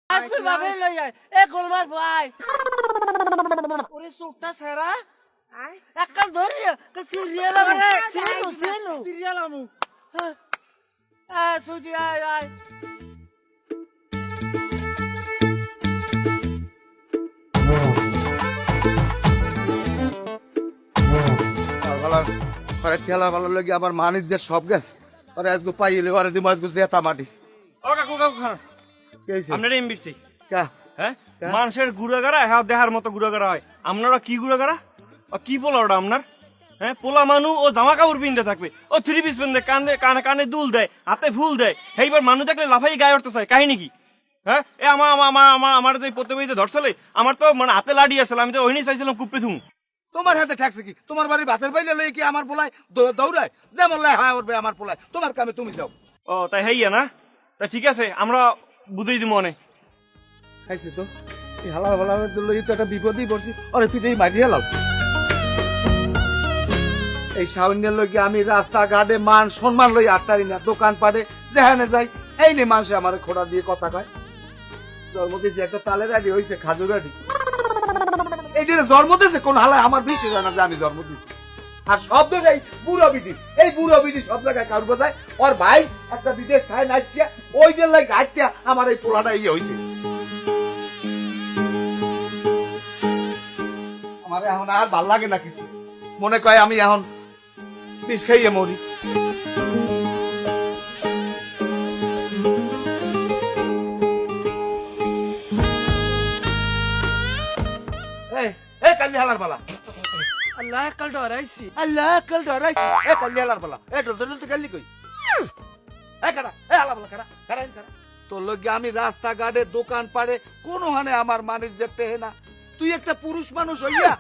তোর বাপে লই যায় এ গোলমার ভাই ওরে চোখটা সেরা এককাল ধরি সিরিয়াল সিরিয়াল আমু সুজি আয় আয় তেলা ভালো লাগে আমার মানিক যে সব গেছে আরে আজকে পাইলে আরে দিম আজকে জেতা মাটি ও কাকু কাকু খান আপনার এমবিসি কা হ্যাঁ মানুষের গুড়াগাড়া হ্যাঁ দেহার মতো গুড়াগাড়া হয় আপনারা কি গুড়াগাড়া ও কি পোলা ওটা আপনার হ্যাঁ পোলা মানু ও জামা কাপড় পিনতে থাকবে ও থ্রি পিস পিনতে কানে কানে কানে দুল দেয় হাতে ফুল দেয় এইবার মানুষ দেখলে লাফাই গায়ে উঠতে চায় কাহিনী কি হ্যাঁ এ আমার যে প্রতিযোগিতা ধরছিলে আমার তো মানে হাতে লাড়ি আসলে আমি তো ওইনি চাইছিলাম কুপ্পে থুম তোমার হাতে ঠেকছে কি তোমার বাড়ি ভাতের বাইলে লই কি আমার পোলায় দৌড়ায় যেমন লাই হয় উঠবে আমার পোলায় তোমার কামে তুমি যাও ও তাই হইয়া না তা ঠিক আছে আমরা বুঝেই দিব মনে খাইছি তো এই হালা ভালা লই তো একটা বিপদই পড়ছি আরে পিঠেই মারি হেলাও এই সাউন্যের লইকে আমি রাস্তাঘাটে মান সম্মান লই আটতারি না দোকান পাটে যেখানে যাই এই নে মানুষে আমার খোড়া দিয়ে কথা কয় জন্ম দিয়েছে একটা তালের আডি হয়েছে খাজুর আডি এই দিনে জন্ম দিয়েছে কোন হালায় আমার বিশ্বাস হয় না যে আমি জন্ম দিচ্ছি আর শব্দটাই বুড়ো বিটি এই বুড়ো বিটি সব জায়গায় কারু বোঝায় ওর ভাই একটা বিদেশ খায় নাচিয়া ওই দিন লাই গাইতিয়া আমার এই পোলাটা ইয়ে হয়েছে আমার এখন আর ভাল লাগে না কিছু মনে কয় আমি এখন বিষ খাইয়ে মরি কালি হালার পালা আল্লাহ কাল ডরাইছি আল্লাহ কাল ডরাইছি কালি হালার পালা ডলতে কালি কই কারা হালা পালা কারা তোর লগে আমি রাস্তাঘাটে দোকান পাড়ে কোনো হানে আমার মানিজ্যের টেহে না তুই একটা পুরুষ মানুষ হইয়া